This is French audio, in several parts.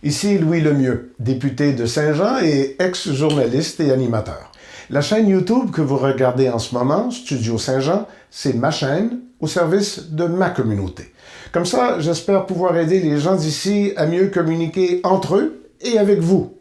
Ici Louis Lemieux, député de Saint-Jean et ex-journaliste et animateur. La chaîne YouTube que vous regardez en ce moment, Studio Saint-Jean, c'est ma chaîne au service de ma communauté. Comme ça, j'espère pouvoir aider les gens d'ici à mieux communiquer entre eux et avec vous.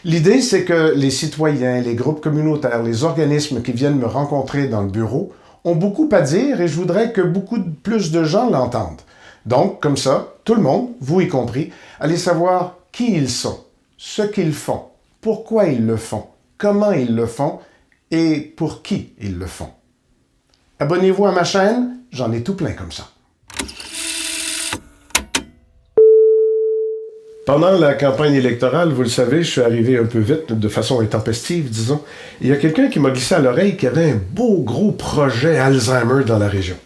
L'idée, c'est que les citoyens, les groupes communautaires, les organismes qui viennent me rencontrer dans le bureau ont beaucoup à dire et je voudrais que beaucoup plus de gens l'entendent. Donc, comme ça, tout le monde, vous y compris, allez savoir qui ils sont, ce qu'ils font, pourquoi ils le font, comment ils le font et pour qui ils le font. Abonnez-vous à ma chaîne, j'en ai tout plein comme ça. Pendant la campagne électorale, vous le savez, je suis arrivé un peu vite, de façon intempestive, disons. Il y a quelqu'un qui m'a glissé à l'oreille qu'il y avait un beau gros projet Alzheimer dans la région.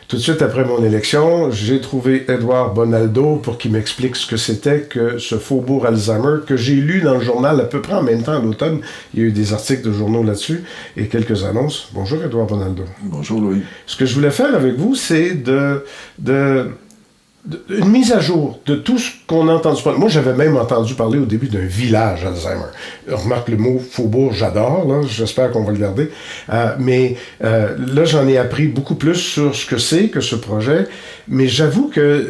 Tout de suite après mon élection, j'ai trouvé Edouard Bonaldo pour qu'il m'explique ce que c'était que ce faubourg Alzheimer que j'ai lu dans le journal à peu près en même temps à l'automne. Il y a eu des articles de journaux là-dessus et quelques annonces. Bonjour Edouard Bonaldo. Bonjour Louis. Ce que je voulais faire avec vous, c'est une mise à jour de tout ce qu'on a entendu parler. Moi, j'avais même entendu parler au début d'un village Alzheimer. Remarque le mot faubourg, j'adore, là, j'espère qu'on va le garder. Mais là, j'en ai appris beaucoup plus sur ce que c'est que ce projet. Mais j'avoue que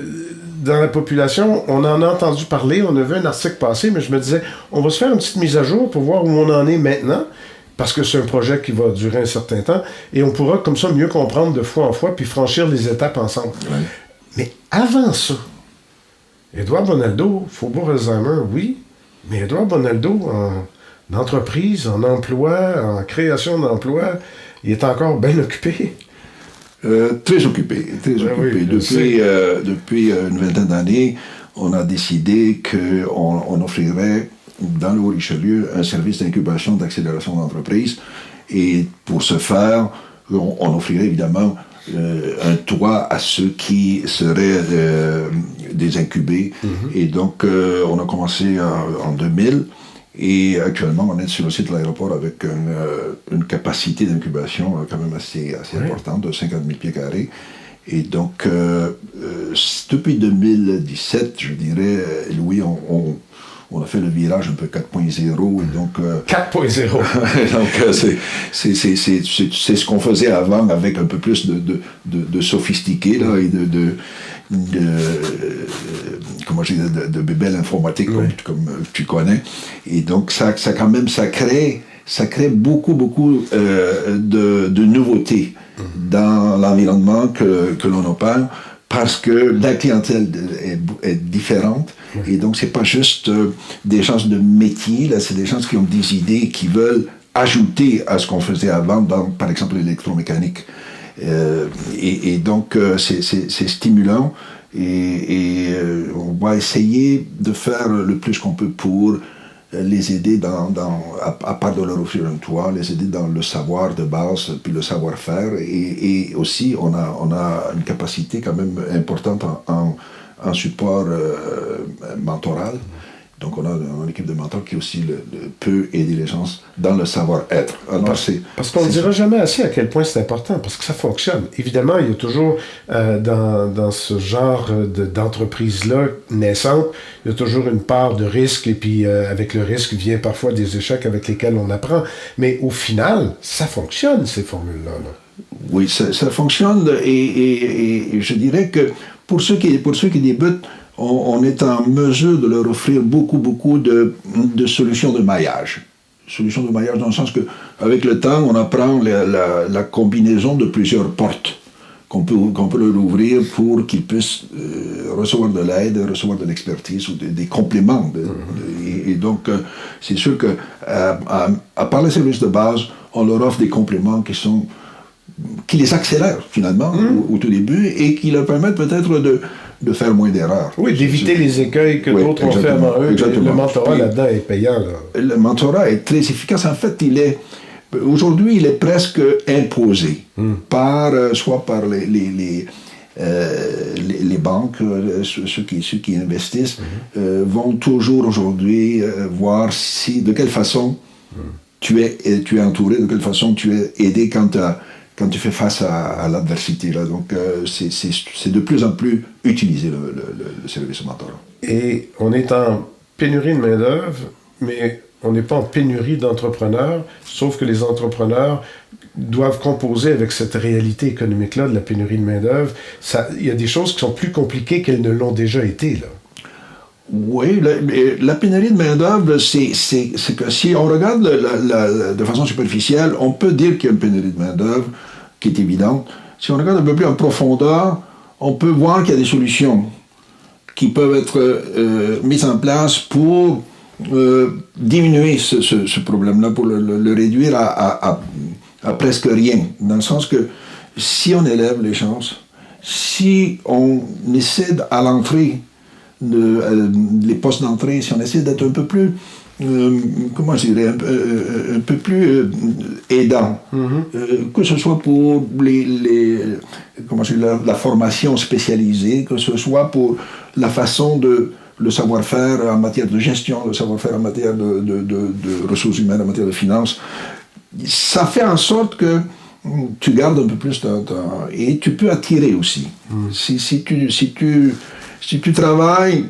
dans la population, on en a entendu parler, on a vu un article passer, mais je me disais, on va se faire une petite mise à jour pour voir où on en est maintenant, parce que c'est un projet qui va durer un certain temps, et on pourra comme ça mieux comprendre de fois en fois, puis franchir les étapes ensemble. Ouais. Mais avant ça, Edouard Bonaldo, Faubourg Alzheimer, oui, mais Edouard Bonaldo, en entreprise, en emploi, en création d'emplois, il est encore bien occupé. Très occupé, très occupé. Oui, depuis une vingtaine d'années, on a décidé qu'on offrirait dans le Haut-Richelieu un service d'incubation, d'accélération d'entreprise. Et pour ce faire, on offrirait évidemment un toit à ceux qui seraient des incubés. Mm-hmm. Et donc, on a commencé en 2000. Et actuellement, on est sur le site de l'aéroport avec une capacité d'incubation quand même assez importante, de 50 000 pieds carrés. Et donc, depuis 2017, je dirais, Louis, on a fait le virage un peu 4.0. Et donc, 4.0 donc, c'est ce qu'on faisait avant avec un peu plus de sophistiqué là, et comment je dis, de bébelle informatique, oui, comme tu connais. Et donc, ça crée beaucoup de nouveautés dans l'environnement que l'on opère, parce que la clientèle est différente. Et donc, c'est pas juste des gens de métier, là, c'est des gens qui ont des idées, qui veulent ajouter à ce qu'on faisait avant, par exemple l'électromécanique. Et donc, c'est stimulant. Et on va essayer de faire le plus qu'on peut pour les aider à part de leur offrir un toit, les aider dans le savoir de base, puis le savoir-faire. Et aussi, on a une capacité quand même importante en support mentoral. Donc, on a une équipe de mentors qui aussi peut aider les gens dans le savoir-être. Alors, parce qu'on ne dira jamais assez à quel point c'est important, parce que ça fonctionne. Évidemment, il y a toujours, dans ce genre d'entreprise-là naissante, il y a toujours une part de risque, et puis avec le risque vient parfois des échecs avec lesquels on apprend. Mais au final, ça fonctionne, ces formules-là. Là. Oui, ça fonctionne, et je dirais que pour ceux qui débutent, on est en mesure de leur offrir beaucoup de solutions de maillage. Solutions de maillage dans le sens qu'avec le temps, on apprend la combinaison de plusieurs portes qu'on peut leur ouvrir pour qu'ils puissent recevoir de l'aide, recevoir de l'expertise ou des compléments. Et donc, c'est sûr que à part les services de base, on leur offre des compléments qui les accélèrent finalement au tout début et qui leur permettent peut-être de faire moins d'erreurs. Oui, d'éviter les écueils que d'autres ont fait avant eux. Le mentorat là-dedans est payant. Là. Le mentorat est très efficace. En fait, aujourd'hui, il est presque imposé soit par les banques, ceux qui investissent, vont toujours aujourd'hui voir de quelle façon tu es entouré, de quelle façon tu es aidé quand tu fais face à l'adversité. Là. Donc, c'est de plus en plus utilisé, le service mentorat. Et on est en pénurie de main-d'œuvre, mais on n'est pas en pénurie d'entrepreneurs, sauf que les entrepreneurs doivent composer avec cette réalité économique-là de la pénurie de main-d'œuvre. Il y a des choses qui sont plus compliquées qu'elles ne l'ont déjà été, là. Oui, la pénurie de main-d'œuvre, c'est que si on regarde de façon superficielle, on peut dire qu'il y a une pénurie de main-d'œuvre qui est évidente. Si on regarde un peu plus en profondeur, on peut voir qu'il y a des solutions qui peuvent être mises en place pour diminuer ce problème-là, pour le réduire à presque rien. Dans le sens que si on élève les chances, si on essaie à l'entrée les postes d'entrée, si on essaie d'être un peu plus, comment je dirais, un peu plus aidant, que ce soit pour la formation spécialisée, que ce soit pour la façon de le savoir-faire en matière de gestion, le savoir-faire en matière de ressources humaines, en matière de finances, ça fait en sorte que tu gardes un peu plus de temps et tu peux attirer aussi. Si tu travailles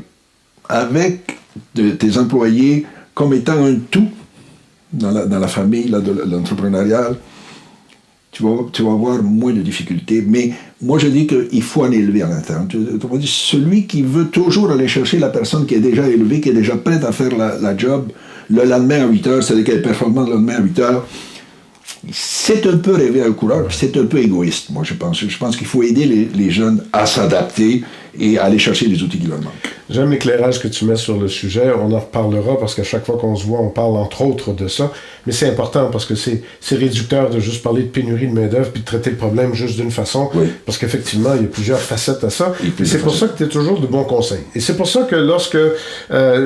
avec tes employés comme étant un tout dans la famille de l'entrepreneuriat, tu vas avoir moins de difficultés. Mais moi, je dis qu'il faut en élever à l'interne. Celui qui veut toujours aller chercher la personne qui est déjà élevée, qui est déjà prête à faire la job le lendemain à 8 heures, c'est-à-dire qu'elle est performante le lendemain à 8 heures, c'est un peu rêver à la couleur, c'est un peu égoïste, moi je pense. Je pense qu'il faut aider les jeunes à s'adapter et à aller chercher les outils qui leur manquent. J'aime l'éclairage que tu mets sur le sujet, on en reparlera parce qu'à chaque fois qu'on se voit, on parle entre autres de ça, mais c'est important parce que c'est réducteur de juste parler de pénurie de main-d'œuvre puis de traiter le problème juste d'une façon, oui. Parce qu'effectivement, il y a plusieurs facettes à ça, et c'est pour ça que tu es toujours de bons conseils. Et c'est pour ça que lorsque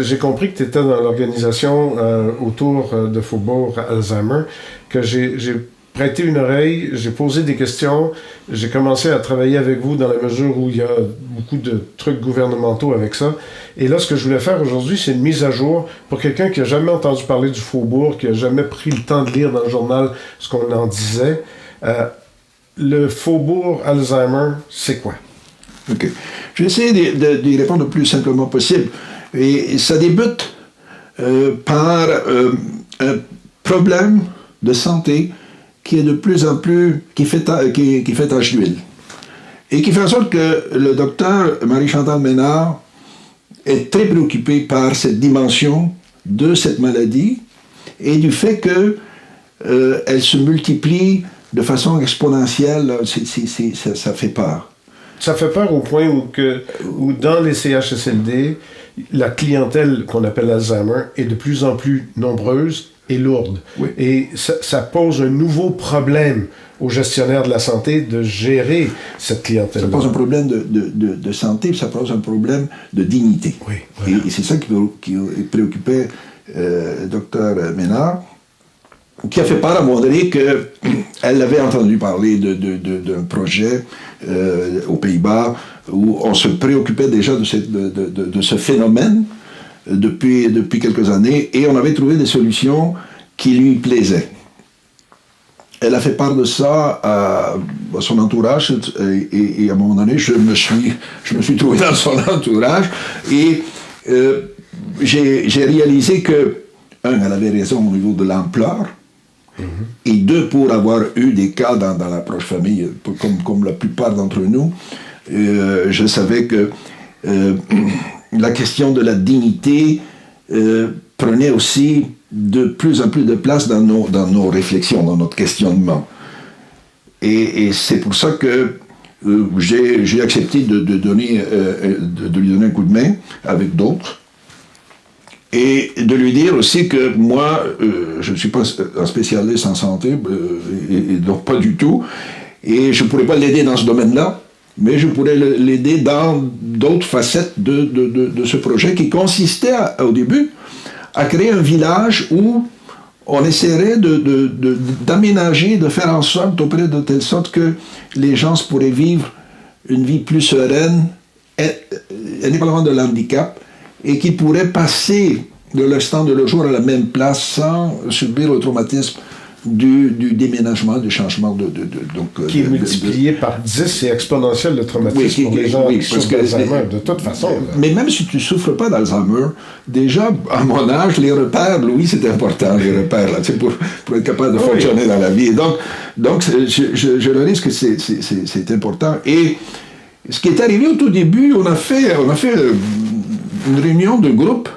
j'ai compris que tu étais dans l'organisation autour de Faubourg Alzheimer, que j'ai prêté une oreille, j'ai posé des questions, j'ai commencé à travailler avec vous dans la mesure où il y a beaucoup de trucs gouvernementaux avec ça. Et là, ce que je voulais faire aujourd'hui, c'est une mise à jour pour quelqu'un qui n'a jamais entendu parler du Faubourg, qui n'a jamais pris le temps de lire dans le journal ce qu'on en disait. Le Faubourg Alzheimer, c'est quoi? OK. Je vais essayer d'y répondre le plus simplement possible. Et ça débute par un problème de santé qui est de plus en plus, qui fait tache d'huile. Et qui fait en sorte que le docteur Marie-Chantal Ménard est très préoccupé par cette dimension de cette maladie et du fait qu'elle se multiplie de façon exponentielle. Ça fait peur. Ça fait peur au point où dans les CHSLD, la clientèle qu'on appelle Alzheimer est de plus en plus nombreuse et lourde. Oui. Et ça pose un nouveau problème aux gestionnaires de la santé de gérer cette clientèle. Ça pose un problème de santé, ça pose un problème de dignité. Oui, voilà. Et c'est ça qui préoccupait Dr Ménard, qui a fait part à un moment donné qu'elle avait entendu parler d'un projet aux Pays-Bas où on se préoccupait déjà de ce phénomène depuis quelques années, et on avait trouvé des solutions qui lui plaisaient. Elle a fait part de ça à son entourage, et à un moment donné, je me suis trouvé dans son entourage, et j'ai réalisé que, un, elle avait raison au niveau de l'ampleur, et deux, pour avoir eu des cas dans l'approche famille, comme la plupart d'entre nous, je savais que la question de la dignité prenait aussi de plus en plus de place dans nos réflexions, dans notre questionnement. Et c'est pour ça que j'ai accepté de lui donner un coup de main avec d'autres, et de lui dire aussi que moi, je ne suis pas un spécialiste en santé, et donc pas du tout, et je ne pourrais pas l'aider dans ce domaine-là, mais je pourrais l'aider dans d'autres facettes de ce projet qui consistait au début à créer un village où on essaierait d'aménager, de faire en sorte, auprès de telle sorte que les gens pourraient vivre une vie plus sereine, indépendamment de l'handicap, et qui pourraient passer de l'instant de leur jour à la même place sans subir le traumatisme du déménagement, du changement qui est multiplié par 10 et exponentiel le traumatisme pour les gens qui souffrent d'Alzheimer, de toute façon. Mais même si tu ne souffres pas d'Alzheimer, déjà, à mon âge, les repères, Louis, c'est important, les repères, là, pour être capable de fonctionner dans la vie. Et donc je le risque que c'est important. Et ce qui est arrivé au tout début, on a fait une réunion de groupe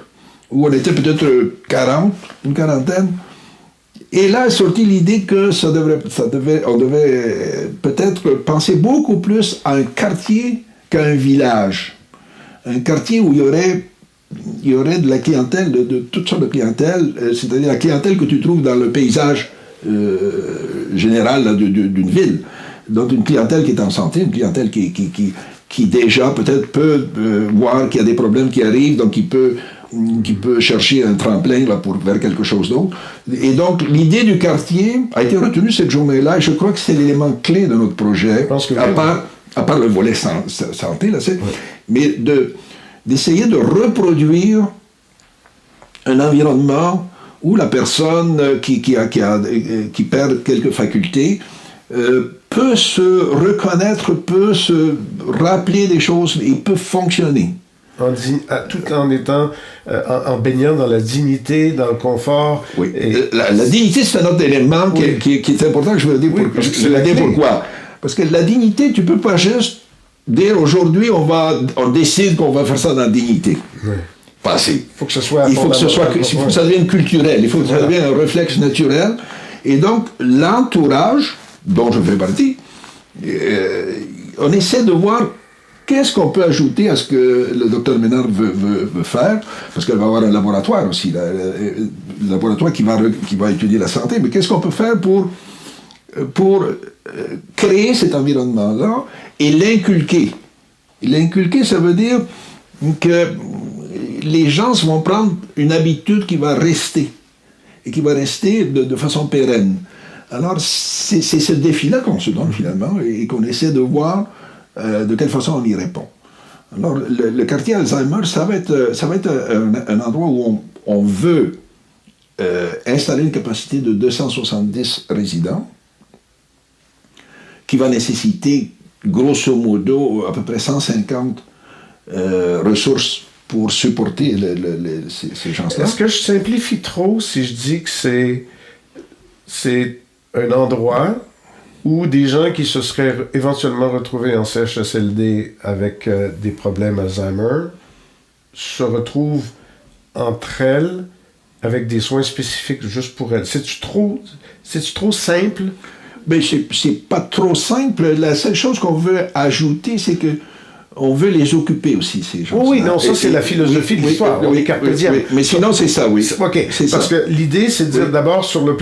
où on était peut-être 40, une quarantaine. Et là est sortie l'idée que on devait peut-être penser beaucoup plus à un quartier qu'à un village. Un quartier où il y aurait de la clientèle, de toutes sortes de clientèle, c'est-à-dire la clientèle que tu trouves dans le paysage général là, d'une ville. Donc une clientèle qui est en santé, une clientèle qui déjà peut-être peut voir qu'il y a des problèmes qui arrivent, donc qui peut chercher un tremplin là, vers quelque chose d'autre. Et donc, l'idée du quartier a été retenue cette journée-là, et je crois que c'est l'élément clé de notre projet, à part le volet santé, là, mais d'essayer de reproduire un environnement où la personne qui perd quelques facultés peut se reconnaître, peut se rappeler des choses, et peut fonctionner. Tout en étant en baignant dans la dignité, dans le confort. Oui. La dignité, c'est un autre élément qui est important, que je veux dire. Pourquoi? Parce que la dignité, tu ne peux pas juste dire aujourd'hui, on décide qu'on va faire ça dans la dignité. Oui. Pas assez. Il faut que ça devienne culturel, il faut que ça devienne un réflexe naturel. Et donc, l'entourage, dont je fais partie, on essaie de voir qu'est-ce qu'on peut ajouter à ce que le docteur Ménard veut faire, parce qu'elle va avoir un laboratoire aussi, le laboratoire qui va étudier la santé, mais qu'est-ce qu'on peut faire pour créer cet environnement-là et l'inculquer. L'inculquer, ça veut dire que les gens vont prendre une habitude qui va rester, et qui va rester de façon pérenne. Alors, c'est ce défi-là qu'on se donne finalement, et qu'on essaie de voir de quelle façon on y répond. Alors, le quartier Alzheimer, ça va être un endroit où on veut installer une capacité de 270 résidents, qui va nécessiter, grosso modo, à peu près 150 ressources pour supporter ces gens-là. Est-ce que je simplifie trop si je dis que c'est un endroit où des gens qui se seraient éventuellement retrouvés en CHSLD avec des problèmes Alzheimer se retrouvent entre elles avec des soins spécifiques juste pour elles? C'est-tu trop simple? Ben, c'est pas trop simple. La seule chose qu'on veut ajouter, c'est que on veut les occuper aussi, ces gens. Oui, non, ça c'est la philosophie de l'histoire. Oui, mais sinon c'est ça, oui. OK, parce que l'idée c'est de dire d'abord sur le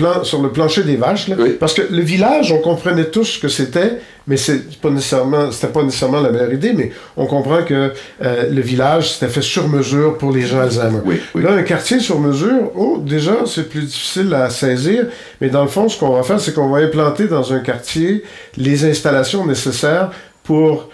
plancher des vaches, là, parce que le village, on comprenait tous ce que c'était, mais c'était pas nécessairement la meilleure idée, mais on comprend que le village, c'était fait sur mesure pour les gens Alzheimer. Là, un quartier sur mesure, déjà, c'est plus difficile à saisir, mais dans le fond, ce qu'on va faire, c'est qu'on va implanter dans un quartier les installations nécessaires pour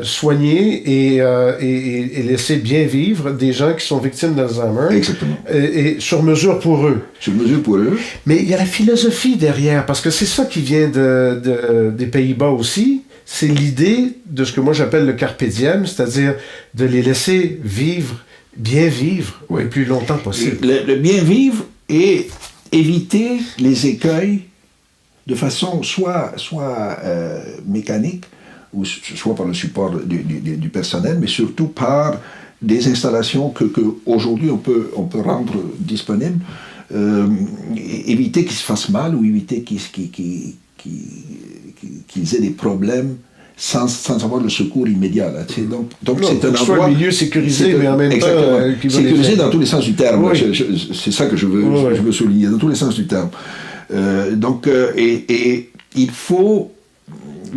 soigner et laisser bien vivre des gens qui sont victimes d'Alzheimer. Exactement. Et sur mesure pour eux. Sur mesure pour eux. Mais il y a la philosophie derrière, parce que c'est ça qui vient des Pays-Bas aussi. C'est l'idée de ce que moi j'appelle le carpe diem, c'est-à-dire de les laisser bien vivre, le plus longtemps possible. Le bien vivre et éviter les écueils de façon soit mécanique, ou soit par le support du personnel, mais surtout par des installations que aujourd'hui on peut rendre disponibles, éviter qu'ils se fassent mal ou éviter qu'ils aient des problèmes sans avoir le secours immédiat. Là, donc c'est un endroit... un milieu sécurisé, mais en même temps... sécurisé dans tous les sens du terme. Oui. C'est ça que je veux souligner, dans tous les sens du terme. Et il faut...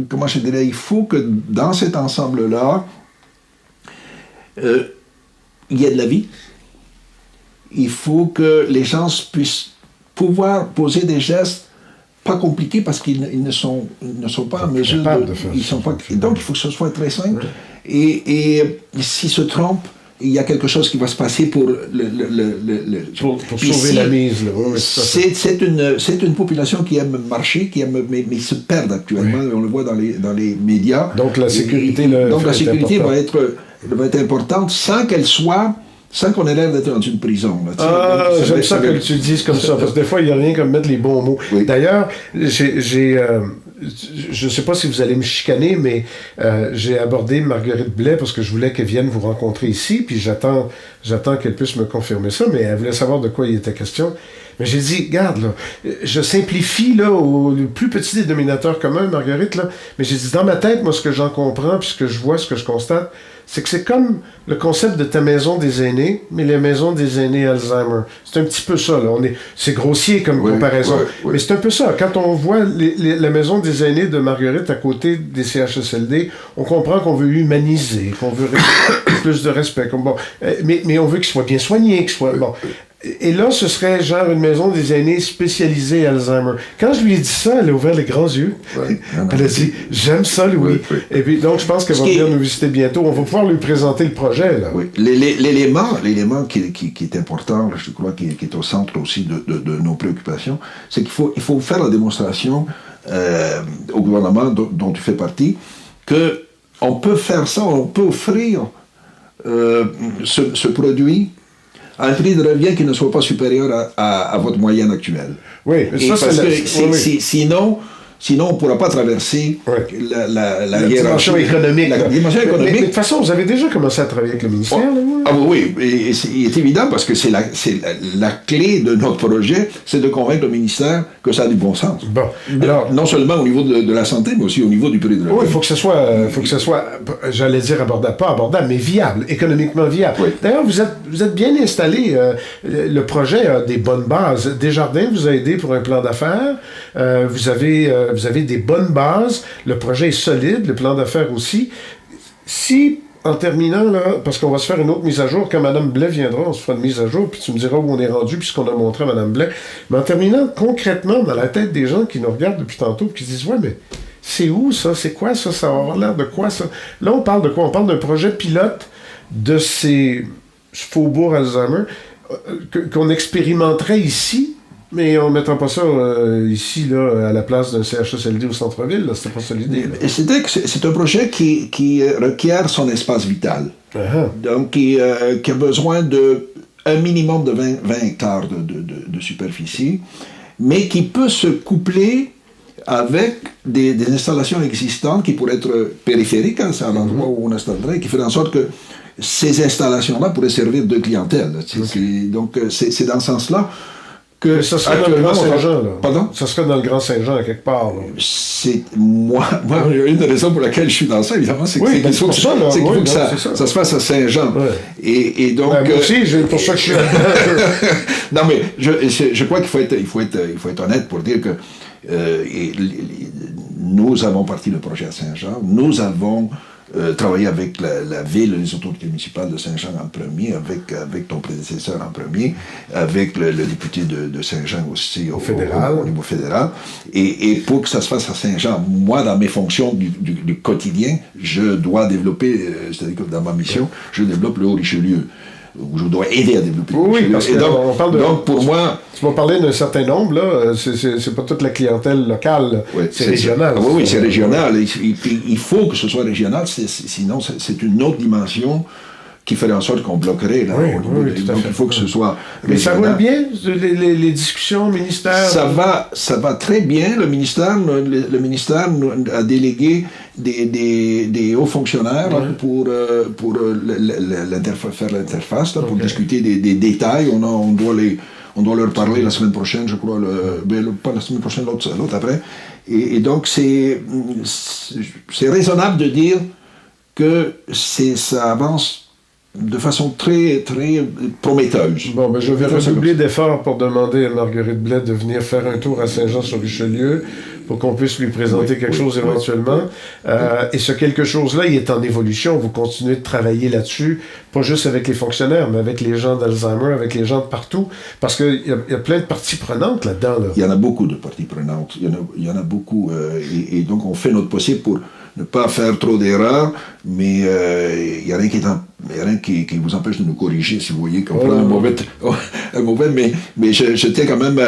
Comment je dirais, il faut que dans cet ensemble-là, il y ait de la vie. Il faut que les gens puissent pouvoir poser des gestes pas compliqués parce qu'ils ne sont pas en mesure de faire. Donc il faut que ce soit très simple. Oui. Et s'ils se trompent, il y a quelque chose qui va se passer pour pour sauver la mise. Là. Oui, c'est une population qui aime marcher, mais ils se perdent actuellement, on le voit dans les médias. Donc la sécurité, va être importante sans qu'on ait l'air d'être dans une prison. Là, j'aime ça que tu le dises comme ça, parce que des fois, il n'y a rien comme mettre les bons mots. Oui. D'ailleurs, je ne sais pas si vous allez me chicaner, mais j'ai abordé Marguerite Blais parce que je voulais qu'elle vienne vous rencontrer ici, puis j'attends qu'elle puisse me confirmer ça, mais elle voulait savoir de quoi il était question. Mais j'ai dit, regarde, là, je simplifie là, le plus petit des dénominateurs communs, Marguerite, là, mais j'ai dit, dans ma tête, moi, ce que j'en comprends, puis ce que je vois, ce que je constate, c'est que c'est comme le concept de ta maison des aînés, mais la maison des aînés Alzheimer. C'est un petit peu ça, là. C'est grossier comme comparaison. Mais c'est un peu ça. Quand on voit la maison des aînés de Marguerite à côté des CHSLD, on comprend qu'on veut humaniser, qu'on veut plus de respect. Mais on veut qu'ils soient bien soignés, qu'ils soient... Bon. Et là, ce serait genre une maison des aînés spécialisée Alzheimer. Quand je lui ai dit ça, elle a ouvert les grands yeux. Elle a dit, j'aime ça, Louis. Oui. Et puis, donc, je pense qu'elle va venir nous visiter bientôt. On va pouvoir lui présenter le projet, là. Oui. L'élément qui est important, je crois, qui est au centre aussi de nos préoccupations, c'est qu'il faut faire la démonstration au gouvernement dont tu fais partie, qu'on peut faire ça, on peut offrir ce produit à un prix de revient qui ne soit pas supérieur à votre moyenne actuelle. Oui, ça, parce que sinon, on ne pourra pas traverser la dimension économique. La dimension économique. Mais de toute façon, vous avez déjà commencé à travailler avec le ministère. Oui, et il est évident parce que c'est la clé de notre projet, c'est de convaincre le ministère que ça a du bon sens. Bon, alors, non seulement au niveau de la santé, mais aussi au niveau du prix de la vie. Oui, il faut que ce soit, j'allais dire pas abordable, mais viable, économiquement viable. Oui. D'ailleurs, vous êtes bien installé. Le projet a des bonnes bases. Desjardins vous a aidé pour un plan d'affaires. Vous avez des bonnes bases. Le projet est solide, le plan d'affaires aussi. Si, en terminant, là, parce qu'on va se faire une autre mise à jour, quand Mme Blais viendra, on se fera une mise à jour, puis tu me diras où on est rendu, puis ce qu'on a montré à Mme Blais. Mais en terminant, concrètement, dans la tête des gens qui nous regardent depuis tantôt, puis qui disent, ouais, mais c'est où ça? C'est quoi ça? Ça va avoir l'air de quoi ça? Là, on parle de quoi? On parle d'un projet pilote de ces faubourgs Alzheimer qu'on expérimenterait ici, mais en ne mettant pas ça ici, là, à la place d'un CHSLD au centre-ville, là, c'était pas ça l'idée. C'est un projet qui requiert son espace vital. Donc, qui a besoin d'un minimum de 20 hectares de superficie, mais qui peut se coupler avec des installations existantes qui pourraient être périphériques, hein, c'est un endroit où on installerait, qui ferait en sorte que ces installations-là pourraient servir de clientèle. Donc, c'est dans ce sens-là que ça serait dans le Grand Saint-Jean, là. Pardon? Ça serait dans le Grand Saint-Jean, quelque part, là. C'est moi, une des raisons pour laquelle je suis dans ça, évidemment, c'est qu'il faut que ça se fasse à Saint-Jean. Ouais. Et donc... moi aussi, pour ça que je suis... Non, mais je crois qu'il faut être honnête pour dire que nous avons parti le projet à Saint-Jean, nous avons travaillé avec la ville, les autorités municipales de Saint-Jean en premier, avec ton prédécesseur en premier, avec le député de Saint-Jean aussi au niveau fédéral. Et pour que ça se fasse à Saint-Jean, moi, dans mes fonctions du quotidien, je dois développer, c'est-à-dire que dans ma mission, je développe le Haut-Richelieu, où je dois aider à développer. Oui, parce que donc pour moi... Tu m'as parlé d'un certain nombre, là, c'est pas toute la clientèle locale, oui, c'est régional. Oui, c'est régional. Il faut que ce soit régional, sinon c'est une autre dimension qui ferait en sorte qu'on bloquerait. Là, donc il faut que ce soit régional. Mais ça roule bien, les discussions au ministère? Ça va très bien. Le ministère a délégué des hauts fonctionnaires pour faire l'interface, pour discuter des détails. On doit leur parler la semaine prochaine, je crois, pas la semaine prochaine, l'autre après. Et donc, c'est raisonnable de dire que ça avance de façon très, très prometteuse. Bon, ben je vais redoubler d'efforts pour demander à Marguerite Blais de venir faire un tour à Saint-Jean-sur-Richelieu pour qu'on puisse lui présenter quelque chose éventuellement. Et ce quelque chose-là, il est en évolution. Vous continuez de travailler là-dessus, pas juste avec les fonctionnaires, mais avec les gens d'Alzheimer, avec les gens de partout, parce qu'il y a plein de parties prenantes là-dedans. Là. Il y en a beaucoup de parties prenantes. Il y en a beaucoup. Et donc, on fait notre possible pour ne pas faire trop d'erreurs, mais il n'y a rien qui vous empêche de nous corriger si vous voyez qu'on prend un mauvais, mais je tiens quand même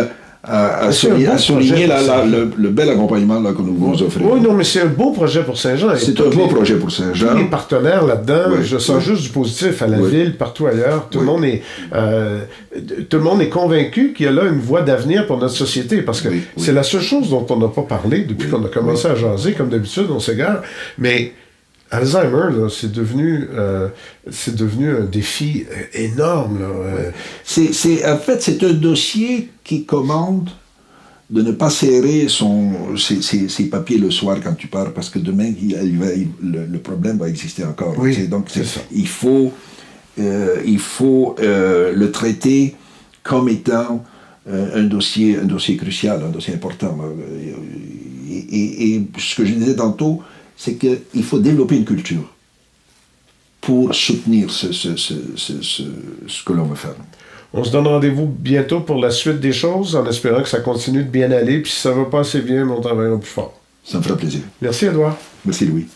à souligner le bel accompagnement là, que nous vous offrez. Oui, non, mais c'est un beau projet pour Saint-Jean. C'est un beau projet pour Saint-Jean. Tous les partenaires là-dedans, Oui, je sens juste du positif à la ville, partout ailleurs. Tout le monde est convaincu qu'il y a là une voie d'avenir pour notre société, parce que c'est la seule chose dont on n'a pas parlé depuis qu'on a commencé à jaser. Comme d'habitude, on s'égare. Mais Alzheimer, là, c'est devenu un défi énorme. Là. En fait, c'est un dossier qui commande de ne pas serrer ses papiers le soir quand tu pars, parce que demain, le problème va exister encore. Oui, donc, c'est ça. Il faut le traiter comme étant un dossier crucial, un dossier important. Et ce que je disais tantôt, c'est qu'il faut développer une culture pour soutenir ce que l'on veut faire. On se donne rendez-vous bientôt pour la suite des choses, en espérant que ça continue de bien aller, puis si ça va pas assez bien, on travaillera plus fort. Ça me fera plaisir. Merci, Édouard. Merci, Louis.